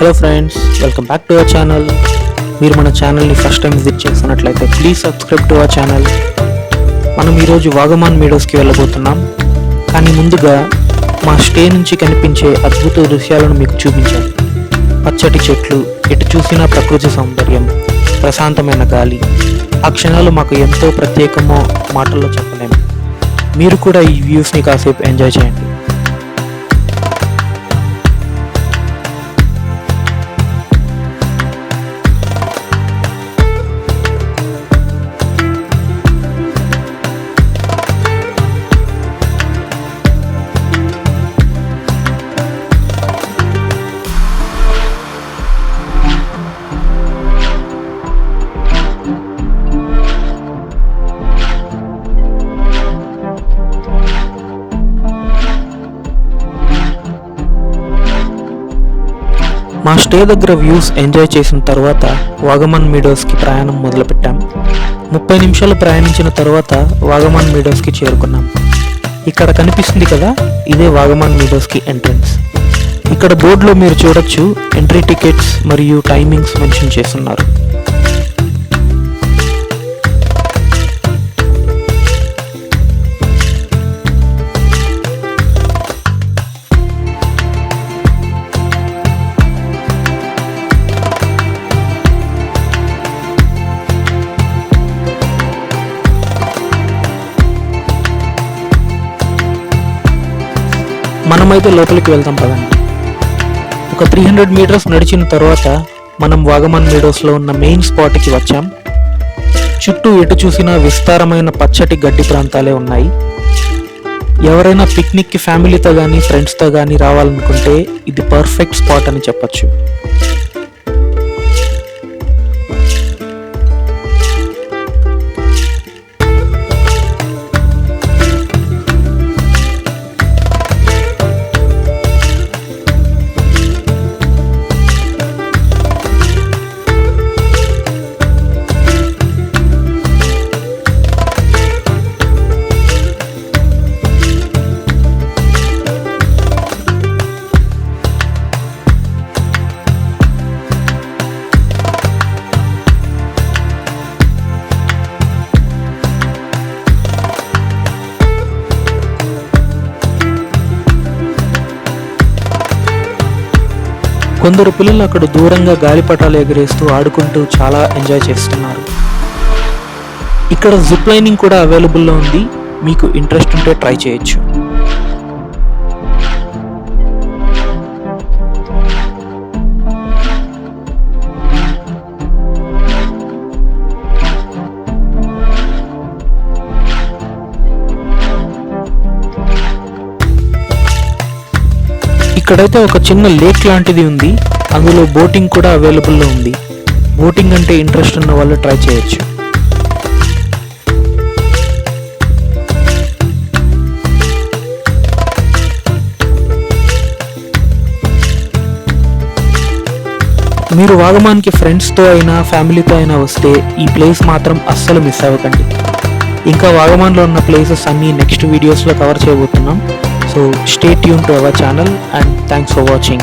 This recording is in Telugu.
Hello friends, welcome back to our channel. మీరు మన ఛానల్ని ఫస్ట్ టైం విజిట్ చేస్తున్నట్లయితే please subscribe to our channel. మనం ఈరోజు వాగమాన్ మీడోస్కి వెళ్ళబోతున్నాం. కానీ ముందుగా మా స్టే నుంచి కనిపించే అద్భుత దృశ్యాలను మీకు చూపించాం. పచ్చటి చెట్లు, ఎటు చూసినా ప్రకృతి సౌందర్యం, ప్రశాంతమైన గాలి. ఆ క్షణాలు మాకు ఎంతో ప్రత్యేకమో మాటల్లో చెప్పలేము. మీరు కూడా ఈ వ్యూస్ని కాసేపు ఎంజాయ్ చేయండి. మా స్టే దగ్గర వ్యూస్ ఎంజాయ్ చేసిన తర్వాత వాగమాన్ మీడోస్కి ప్రయాణం మొదలుపెట్టాం. 30 నిమిషాలు ప్రయాణించిన తర్వాత వాగమాన్ మీడోస్కి చేరుకున్నాం. ఇక్కడ కనిపిస్తుంది కదా, ఇదే వాగమాన్ మీడోస్కి ఎంట్రన్స్. ఇక్కడ బోర్డులో మీరు చూడొచ్చు, ఎంట్రీ టికెట్స్ మరియు టైమింగ్స్ మెన్షన్ చేస్తున్నారు. మనమైతే లోపలికి వెళ్తాం పదండి. ఒక 300 మీటర్స్ నడిచిన తర్వాత మనం వాగమాన్ మీడోస్లో ఉన్న మెయిన్ స్పాట్కి వచ్చాం. చుట్టూ ఎటు చూసినా విస్తారమైన పచ్చటి గడ్డి ప్రాంతాలే ఉన్నాయి. ఎవరైనా పిక్నిక్కి ఫ్యామిలీతో కానీ ఫ్రెండ్స్తో కానీ రావాలనుకుంటే ఇది పర్ఫెక్ట్ స్పాట్ అని చెప్పచ్చు. కొందరు పిల్లలు అక్కడ దూరంగా గాలిపటాలు ఎగరేస్తూ ఆడుకుంటూ చాలా ఎంజాయ్ చేస్తున్నారు. ఇక్కడ జిప్ లైనింగ్ కూడా అవైలబుల్లో ఉంది. మీకు ఇంట్రెస్ట్ ఉంటే ట్రై చేయొచ్చు. ఇక్కడైతే ఒక చిన్న లేక్ లాంటిది ఉంది. అందులో బోటింగ్ కూడా అవైలబుల్లో ఉంది. బోటింగ్ అంటే ఇంట్రెస్ట్ ఉన్న వాళ్ళు ట్రై చేయొచ్చు. మీరు వాగమాన్కి ఫ్రెండ్స్తో అయినా ఫ్యామిలీతో అయినా వస్తే ఈ ప్లేస్ మాత్రం అస్సలు మిస్ అవ్వకండి. ఇంకా వాగమాన్లో ఉన్న ప్లేసెస్ అన్నీ నెక్స్ట్ వీడియోస్లో కవర్ చేయబోతున్నాం. So stay tuned to our channel and thanks for watching.